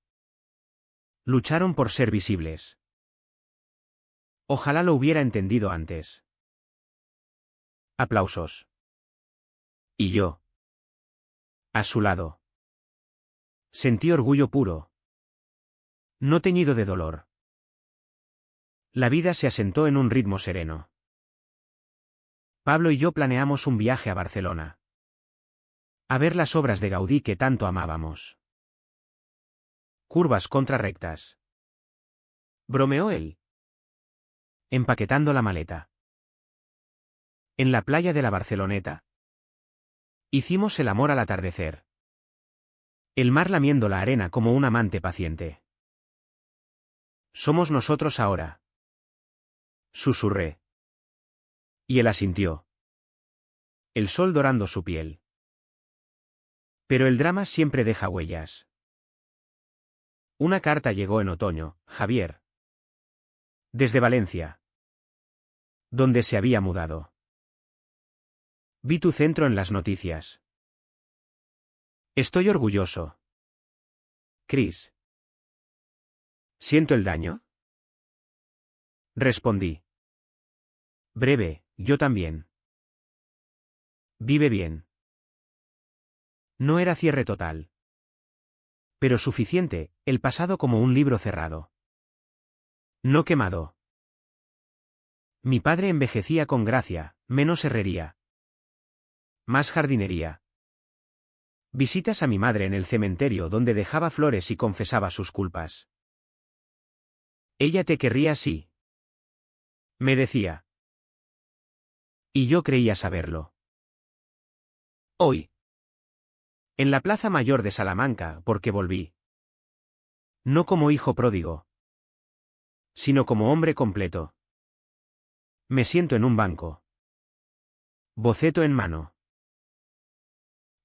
lucharon por ser visibles. Ojalá lo hubiera entendido antes. Aplausos. Y yo. A su lado. Sentí orgullo puro. No teñido de dolor. La vida se asentó en un ritmo sereno. Pablo y yo planeamos un viaje a Barcelona. A ver las obras de Gaudí que tanto amábamos. Curvas contra rectas. Bromeó él. Empaquetando la maleta. En la playa de la Barceloneta. Hicimos el amor al atardecer. El mar lamiendo la arena como un amante paciente. Somos nosotros ahora. Susurré. Y él asintió. El sol dorando su piel. Pero el drama siempre deja huellas. Una carta llegó en otoño, Javier. Desde Valencia. Donde se había mudado. Vi tu centro en las noticias. Estoy orgulloso. Chris. ¿Siento el daño? Respondí. Breve, yo también. Vive bien. No era cierre total. Pero suficiente, el pasado como un libro cerrado. No quemado. Mi padre envejecía con gracia, menos herrería. Más jardinería. Visitas a mi madre en el cementerio donde dejaba flores y confesaba sus culpas. Ella te querría así. Me decía. Y yo creía saberlo. Hoy. En la Plaza Mayor de Salamanca, porque volví. No como hijo pródigo. Sino como hombre completo. Me siento en un banco. Boceto en mano.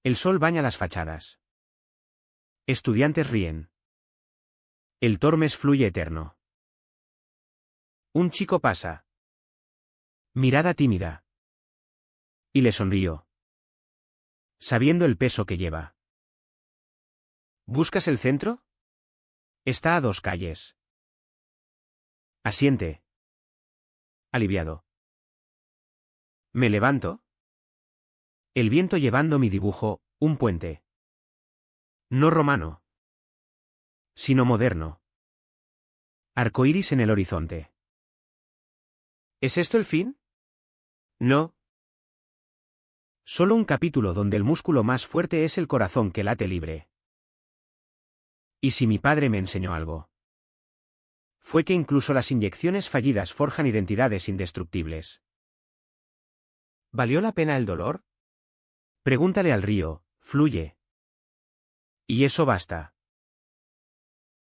El sol baña las fachadas. Estudiantes ríen. El Tormes fluye eterno. Un chico pasa. Mirada tímida. Y le sonrió. Sabiendo el peso que lleva. ¿Buscas el centro? Está a 2 calles. Asiente. Aliviado. Me levanto. El viento llevando mi dibujo, un puente. No romano. Sino moderno. Arcoíris en el horizonte. ¿Es esto el fin? No. Solo un capítulo donde el músculo más fuerte es el corazón que late libre. ¿Y si mi padre me enseñó algo? Fue que incluso las inyecciones fallidas forjan identidades indestructibles. ¿Valió la pena el dolor? Pregúntale al río, fluye. Y eso basta.